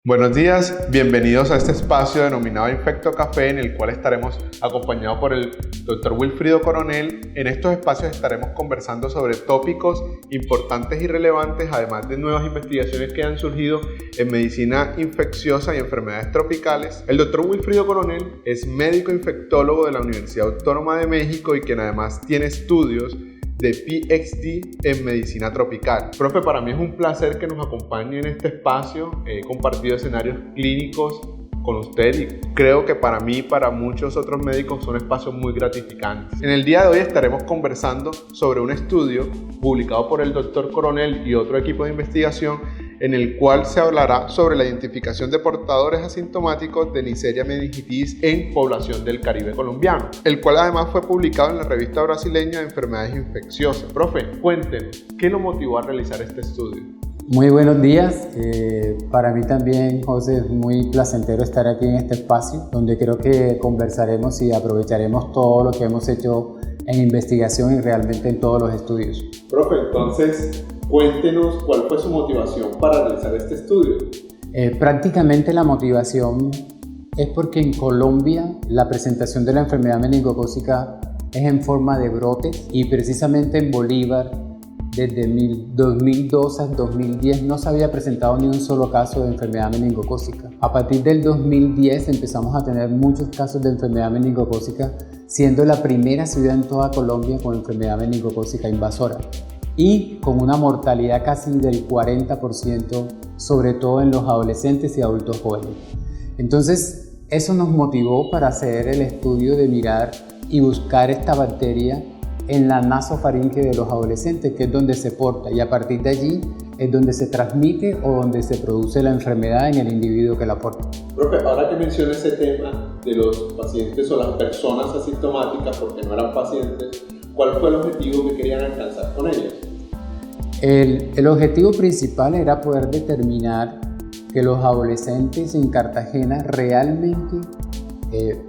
Buenos días, bienvenidos a este espacio denominado Infecto Café, en el cual estaremos acompañados por el Dr. Wilfrido Coronel. En estos espacios estaremos conversando sobre tópicos importantes y relevantes, además de nuevas investigaciones que han surgido en medicina infecciosa y enfermedades tropicales. El Dr. Wilfrido Coronel es médico infectólogo de la Universidad Autónoma de México y quien además tiene estudios de PhD en medicina tropical. Profe, para mí es un placer que nos acompañe en este espacio. He compartido escenarios clínicos con usted y creo que para mí y para muchos otros médicos son espacios muy gratificantes. En el día de hoy estaremos conversando sobre un estudio publicado por el Dr. Coronel y otro equipo de investigación, en el cual se hablará sobre la identificación de portadores asintomáticos de Neisseria meningitis en población del Caribe colombiano, el cual además fue publicado en la revista brasileña de enfermedades infecciosas. Profe, cuéntenos, ¿qué lo motivó a realizar este estudio? Muy buenos días. Para mí también, José, es muy placentero estar aquí en este espacio, donde creo que conversaremos y aprovecharemos todo lo que hemos hecho en investigación y realmente en todos los estudios. Profe, entonces, cuéntenos cuál fue su motivación para realizar este estudio. Prácticamente la motivación es porque en Colombia la presentación de la enfermedad meningocócica es en forma de brotes y precisamente en Bolívar desde 2002 al 2010 no se había presentado ni un solo caso de enfermedad meningocócica. A partir del 2010 empezamos a tener muchos casos de enfermedad meningocócica, siendo la primera ciudad en toda Colombia con enfermedad meningocócica invasora y con una mortalidad casi del 40%, sobre todo en los adolescentes y adultos jóvenes. Entonces, eso nos motivó para hacer el estudio de mirar y buscar esta bacteria en la nasofaringe de los adolescentes, que es donde se porta, y a partir de allí es donde se transmite o donde se produce la enfermedad en el individuo que la porta. Profe, ahora que menciona ese tema de los pacientes o las personas asintomáticas, porque no eran pacientes, ¿cuál fue el objetivo que querían alcanzar con ellos? El objetivo principal era poder determinar que los adolescentes en Cartagena realmente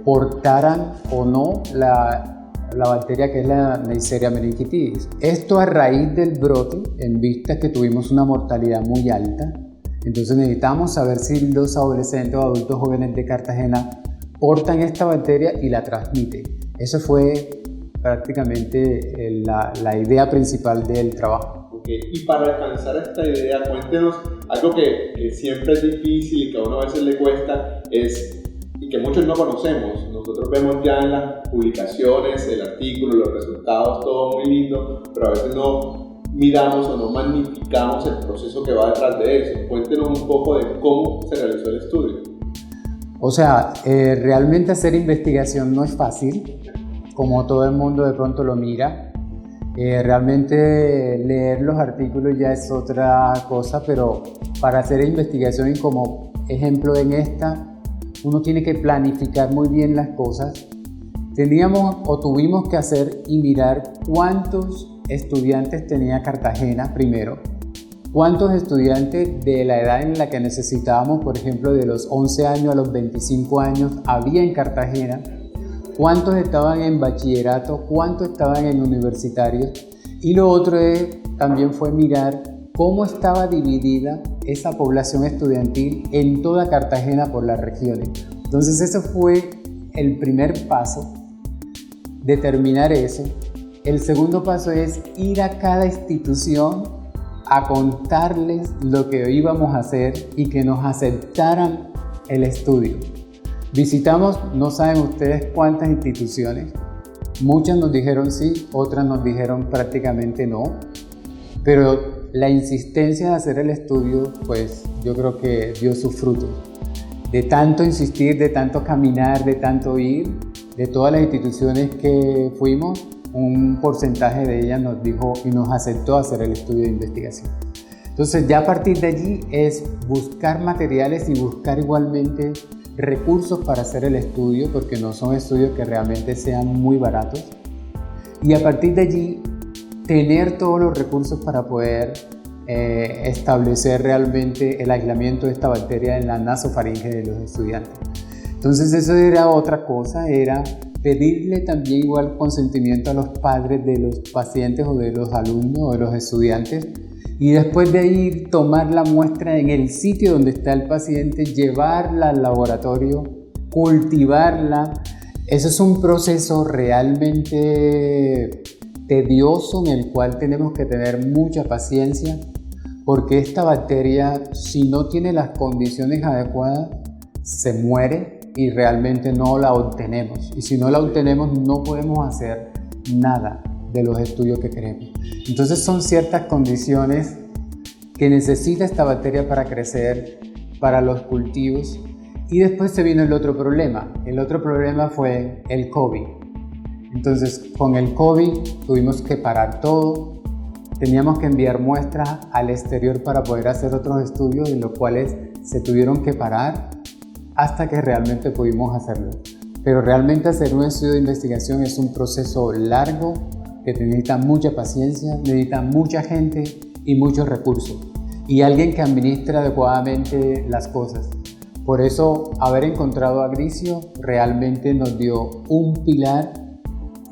portaran o no la bacteria que es la Neisseria meningitis. Esto a raíz del brote, en vista que tuvimos una mortalidad muy alta. Entonces necesitamos saber si los adolescentes o adultos jóvenes de Cartagena portan esta bacteria y la transmiten. Eso fue prácticamente la idea principal del trabajo. Okay. Y para alcanzar esta idea, cuéntenos algo que siempre es difícil y que a uno a veces le cuesta, y que muchos no conocemos. Nosotros vemos ya en las publicaciones, el artículo, los resultados, todo muy lindo, pero a veces no miramos o no magnificamos el proceso que va detrás de eso. Cuéntenos un poco de cómo se realizó el estudio. O sea, realmente hacer investigación no es fácil, como todo el mundo de pronto lo mira. Realmente leer los artículos ya es otra cosa, pero para hacer investigación, y como ejemplo en esta, uno tiene que planificar muy bien las cosas. Tuvimos que hacer y mirar cuántos estudiantes tenía Cartagena primero, cuántos estudiantes de la edad en la que necesitábamos, por ejemplo, de los 11 años a los 25 años había en Cartagena, cuántos estaban en bachillerato, cuántos estaban en universitarios, y lo otro también fue mirar cómo estaba dividida esa población estudiantil en toda Cartagena por las regiones. Entonces ese fue el primer paso, determinar eso. El segundo paso es ir a cada institución a contarles lo que íbamos a hacer y que nos aceptaran el estudio. Visitamos, no saben ustedes cuántas instituciones. Muchas nos dijeron sí, otras nos dijeron prácticamente no, pero la insistencia de hacer el estudio, pues yo creo que dio sus frutos. De tanto insistir, de tanto caminar, de tanto ir, de todas las instituciones que fuimos, un porcentaje de ellas nos dijo y nos aceptó hacer el estudio de investigación. Entonces ya a partir de allí es buscar materiales y buscar igualmente recursos para hacer el estudio, porque no son estudios que realmente sean muy baratos. Y a partir de allí tener todos los recursos para poder establecer realmente el aislamiento de esta bacteria en la nasofaringe de los estudiantes. Entonces eso era otra cosa, era pedirle también igual consentimiento a los padres de los pacientes o de los alumnos o de los estudiantes y después de ir, tomar la muestra en el sitio donde está el paciente, llevarla al laboratorio, cultivarla. Eso es un proceso realmente tedioso en el cual tenemos que tener mucha paciencia, porque esta bacteria, si no tiene las condiciones adecuadas, se muere y realmente no la obtenemos. Y si no la obtenemos, no podemos hacer nada de los estudios que queremos. Entonces son ciertas condiciones que necesita esta bacteria para crecer, para los cultivos. Y después se vino el otro problema. El otro problema fue el COVID. Entonces con el COVID tuvimos que parar todo. Teníamos que enviar muestras al exterior para poder hacer otros estudios, en los cuales se tuvieron que parar hasta que realmente pudimos hacerlo. Pero realmente hacer un estudio de investigación es un proceso largo, que necesita mucha paciencia, necesita mucha gente y muchos recursos, y alguien que administre adecuadamente las cosas. Por eso, haber encontrado a Gricio realmente nos dio un pilar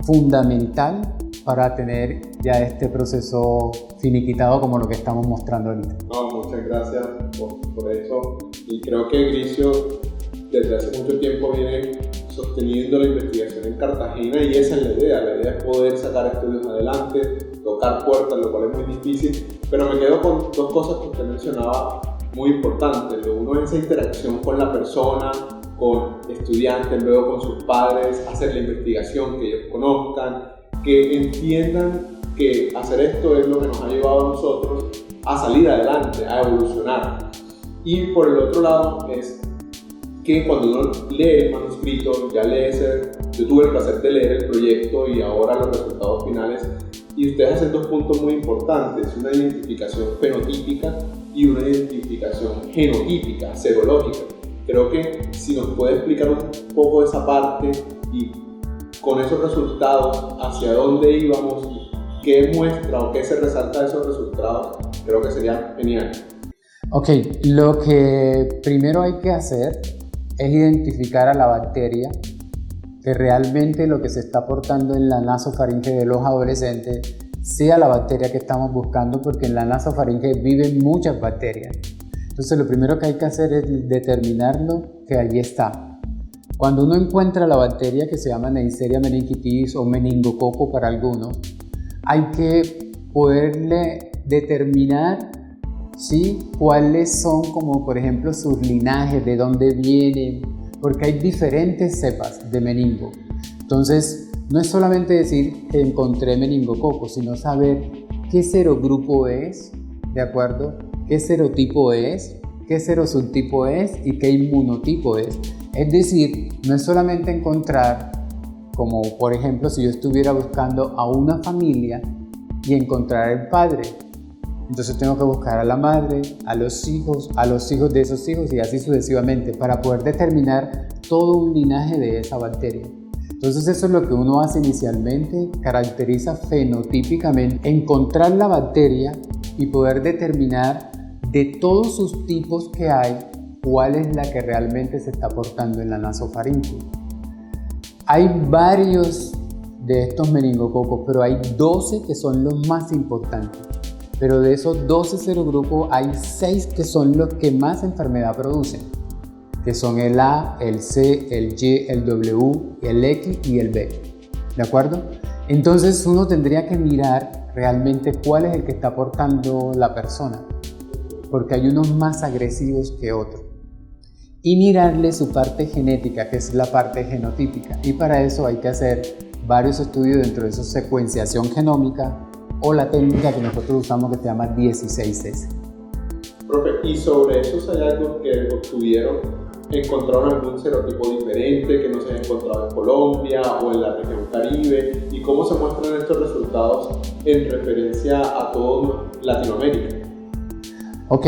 fundamental para tener ya este proceso finiquitado como lo que estamos mostrando ahorita. No, muchas gracias por eso, y creo que Gricio desde hace mucho tiempo viene sosteniendo la investigación en Cartagena, y esa es la idea es poder sacar estudios adelante, tocar puertas, lo cual es muy difícil, pero me quedo con dos cosas que usted mencionaba muy importantes. Lo uno es esa interacción con la persona, con estudiantes, luego con sus padres, hacer la investigación, que ellos conozcan, que entiendan que hacer esto es lo que nos ha llevado a nosotros a salir adelante, a evolucionar. Y por el otro lado es que cuando uno lee el manuscrito, yo tuve el placer de leer el proyecto y ahora los resultados finales, y ustedes hacen dos puntos muy importantes: una identificación fenotípica y una identificación genotípica, serológica. Creo que si nos puede explicar un poco esa parte y con esos resultados hacia dónde íbamos, qué muestra o qué se resalta de esos resultados, creo que sería genial. Ok, lo que primero hay que hacer es identificar a la bacteria, que realmente lo que se está aportando en la nasofaringe de los adolescentes sea la bacteria que estamos buscando, porque en la nasofaringe viven muchas bacterias. Entonces lo primero que hay que hacer es determinarlo, que allí está. Cuando uno encuentra la bacteria, que se llama Neisseria meningitis o meningococo para algunos, hay que poderle determinar, ¿sí?, cuáles son, como por ejemplo sus linajes, de dónde vienen, porque hay diferentes cepas de meningo. Entonces no es solamente decir que encontré meningococo, sino saber qué serogrupo es, ¿de acuerdo?, qué serotipo es, qué serosubtipo es y qué inmunotipo es. Es decir, no es solamente encontrar, como por ejemplo si yo estuviera buscando a una familia y encontrar el padre. Entonces tengo que buscar a la madre, a los hijos de esos hijos y así sucesivamente, para poder determinar todo un linaje de esa bacteria. Entonces eso es lo que uno hace inicialmente, caracteriza fenotípicamente, encontrar la bacteria y poder determinar de todos sus tipos que hay, cuál es la que realmente se está aportando en la nasofaringe. Hay varios de estos meningococos, pero hay 12 que son los más importantes. Pero de esos 12 serogrupos hay 6 que son los que más enfermedad producen, que son el A, el C, el Y, el W, el X y el B. ¿De acuerdo? Entonces uno tendría que mirar realmente cuál es el que está aportando la persona, porque hay unos más agresivos que otros. Y mirarle su parte genética, que es la parte genotípica. Y para eso hay que hacer varios estudios dentro de eso, secuenciación genómica, o la técnica que nosotros usamos que se llama 16S. Profe, y sobre esos hallazgos que obtuvieron, ¿encontraron algún serotipo diferente que no se haya encontrado en Colombia o en la región Caribe? ¿Y cómo se muestran estos resultados en referencia a todo Latinoamérica? Ok,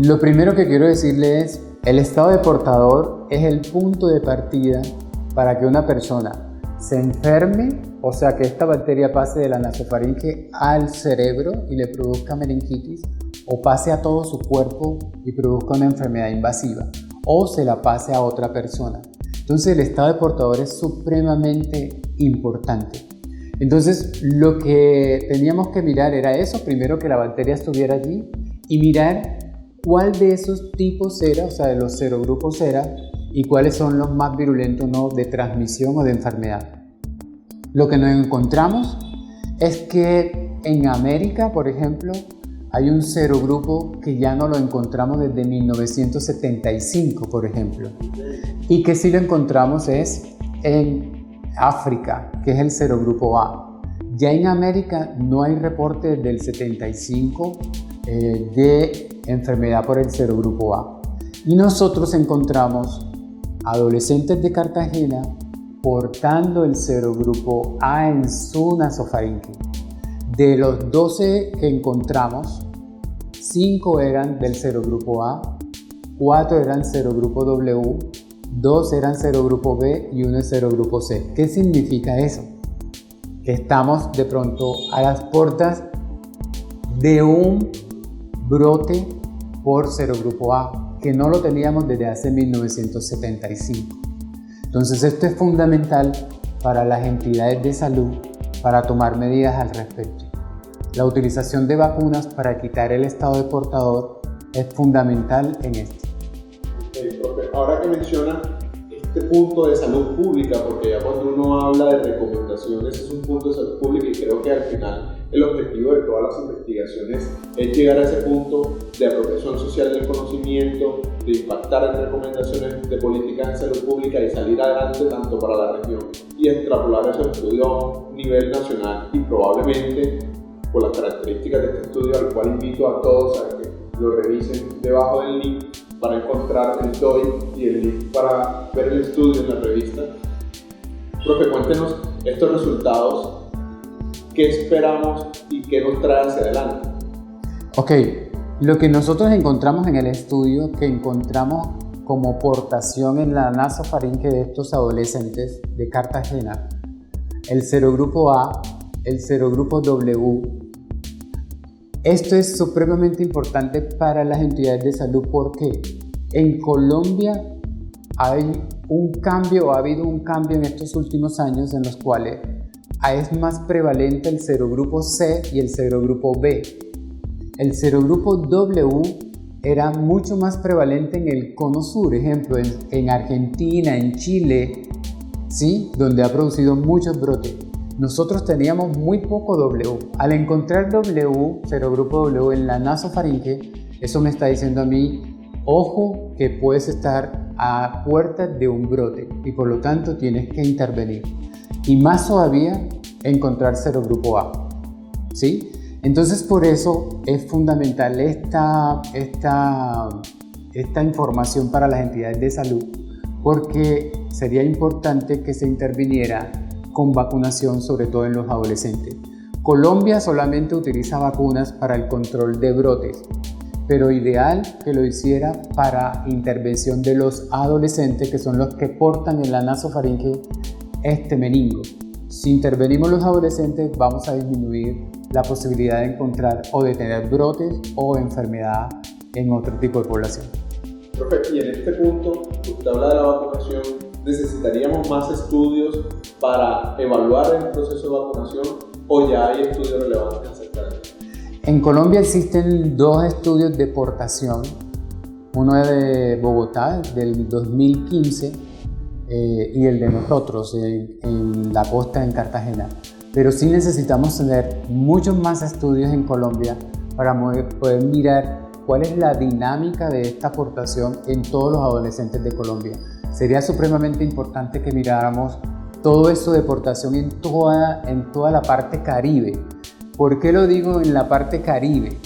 lo primero que quiero decirle es, el estado de portador es el punto de partida para que una persona se enferme, o sea que esta bacteria pase de la nasofaringe al cerebro y le produzca meningitis, o pase a todo su cuerpo y produzca una enfermedad invasiva, o se la pase a otra persona. Entonces el estado de portador es supremamente importante. Entonces, lo que teníamos que mirar era eso, primero que la bacteria estuviera allí y mirar cuál de esos tipos era, o sea, de los serogrupos era, y cuáles son los más virulentos, ¿no?, de transmisión o de enfermedad. Lo que nos encontramos es que en América, por ejemplo, hay un serogrupo que ya no lo encontramos desde 1975, por ejemplo, y que sí lo encontramos es en África, que es el serogrupo A. Ya en América no hay reporte desde el 75 de enfermedad por el serogrupo A. Y nosotros encontramos adolescentes de Cartagena portando el serogrupo A en su nasofaringe. De los 12 que encontramos, 5 eran del serogrupo A, 4 eran serogrupo W, 2 eran serogrupo B y 1 es serogrupo C. ¿Qué significa eso? Que estamos de pronto a las puertas de un brote por serogrupo A, que no lo teníamos desde hace 1975. Entonces esto es fundamental para las entidades de salud para tomar medidas al respecto. La utilización de vacunas para quitar el estado de portador es fundamental en esto. Profe, ahora que menciona este punto de salud pública, porque ya cuando uno habla de recomendaciones es un punto de salud pública y creo que al final el objetivo de todas las investigaciones es llegar a ese punto de apropiación social del conocimiento, de impactar en recomendaciones de políticas en salud pública y salir adelante tanto para la región y extrapolar esos estudios a un nivel nacional y probablemente por las características de este estudio, al cual invito a todos a que lo revisen debajo del link para encontrar el DOI y el link para ver el estudio en la revista. Profe, cuéntenos estos resultados, qué esperamos y qué nos trae hacia adelante. Ok, lo que nosotros encontramos en el estudio, que encontramos como portación en la nasofaringe de estos adolescentes de Cartagena, el serogrupo A, el serogrupo W. Esto es supremamente importante para las entidades de salud porque en Colombia hay un cambio, ha habido un cambio en estos últimos años en los cuales es más prevalente el serogrupo C y el serogrupo B. El serogrupo W era mucho más prevalente en el cono sur, ejemplo, en Argentina, en Chile, ¿sí?, donde ha producido muchos brotes. Nosotros teníamos muy poco W. Al encontrar W, serogrupo W en la nasofaringe, eso me está diciendo a mí, ojo, que puedes estar a puertas de un brote y por lo tanto tienes que intervenir. Y más todavía, encontrar serogrupo A, ¿sí? Entonces, por eso es fundamental esta información para las entidades de salud, porque sería importante que se interviniera con vacunación, sobre todo en los adolescentes. Colombia solamente utiliza vacunas para el control de brotes, pero ideal que lo hiciera para intervención de los adolescentes, que son los que portan en la nasofaringe este meningo. Si intervenimos los adolescentes, vamos a disminuir la posibilidad de encontrar o de tener brotes o enfermedad en otro tipo de población. Profe, y en este punto, usted habla de la vacunación, ¿necesitaríamos más estudios para evaluar el proceso de vacunación o ya hay estudios relevantes acerca de esto? En Colombia existen 2 estudios de portación, uno de Bogotá del 2015 y el de nosotros en la costa, en Cartagena. Pero sí necesitamos tener muchos más estudios en Colombia para poder mirar cuál es la dinámica de esta portación en todos los adolescentes de Colombia. Sería supremamente importante que miráramos todo esto de portación en toda la parte Caribe. ¿Por qué lo digo en la parte Caribe?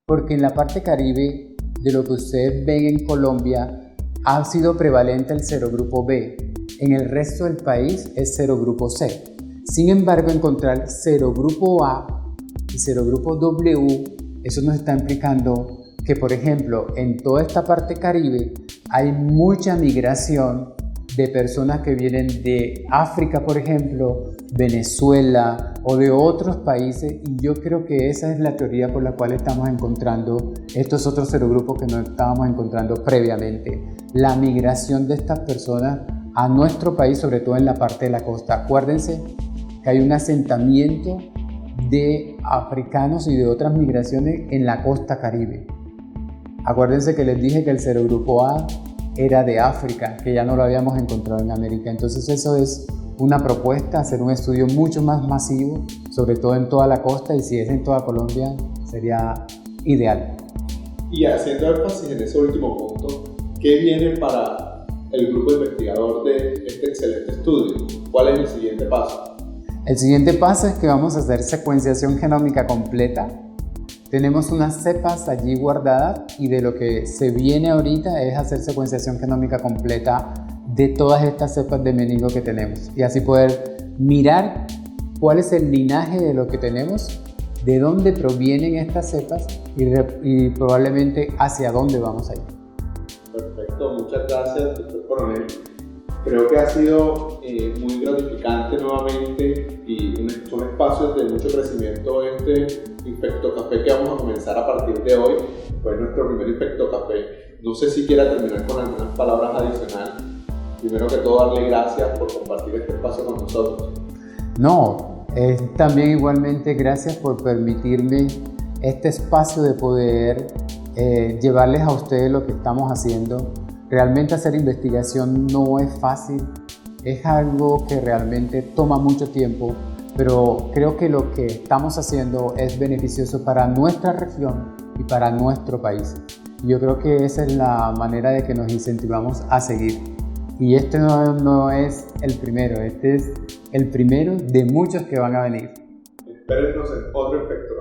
Porque en la parte Caribe, de lo que ustedes ven en Colombia, ha sido prevalente el serogrupo B. En el resto del país es serogrupo C. Sin embargo, encontrar serogrupo A y serogrupo W, eso nos está implicando que, por ejemplo, en toda esta parte Caribe hay mucha migración de personas que vienen de África, por ejemplo, Venezuela o de otros países, y yo creo que esa es la teoría por la cual estamos encontrando estos otros serogrupos que no estábamos encontrando previamente. La migración de estas personas a nuestro país, sobre todo en la parte de la costa. Acuérdense que hay un asentamiento de africanos y de otras migraciones en la costa Caribe. Acuérdense que les dije que el serogrupo A era de África, que ya no lo habíamos encontrado en América. Entonces eso es una propuesta, hacer un estudio mucho más masivo, sobre todo en toda la costa, y si es en toda Colombia sería ideal. Y haciendo énfasis en ese último punto, ¿qué viene para el grupo investigador de este excelente estudio? ¿Cuál es el siguiente paso? El siguiente paso es que vamos a hacer secuenciación genómica completa. Tenemos unas cepas allí guardadas y de lo que se viene ahorita es hacer secuenciación genómica completa de todas estas cepas de meningo que tenemos y así poder mirar cuál es el linaje de lo que tenemos, de dónde provienen estas cepas y probablemente hacia dónde vamos a ir. Perfecto, muchas gracias, doctor Coronel. Creo que ha sido muy gratificante nuevamente y son espacios de mucho crecimiento este InfectoCafé que vamos a comenzar a partir de hoy. Fue nuestro primer InfectoCafé. No sé si quiera terminar con algunas palabras adicionales. Primero que todo, darle gracias por compartir este espacio con nosotros. No, también igualmente gracias por permitirme este espacio de poder llevarles a ustedes lo que estamos haciendo. Realmente hacer investigación no es fácil, es algo que realmente toma mucho tiempo, pero creo que lo que estamos haciendo es beneficioso para nuestra región y para nuestro país. Yo creo que esa es la manera de que nos incentivamos a seguir. Y este no es el primero, este es el primero de muchos que van a venir. Espérennos en otro efecto.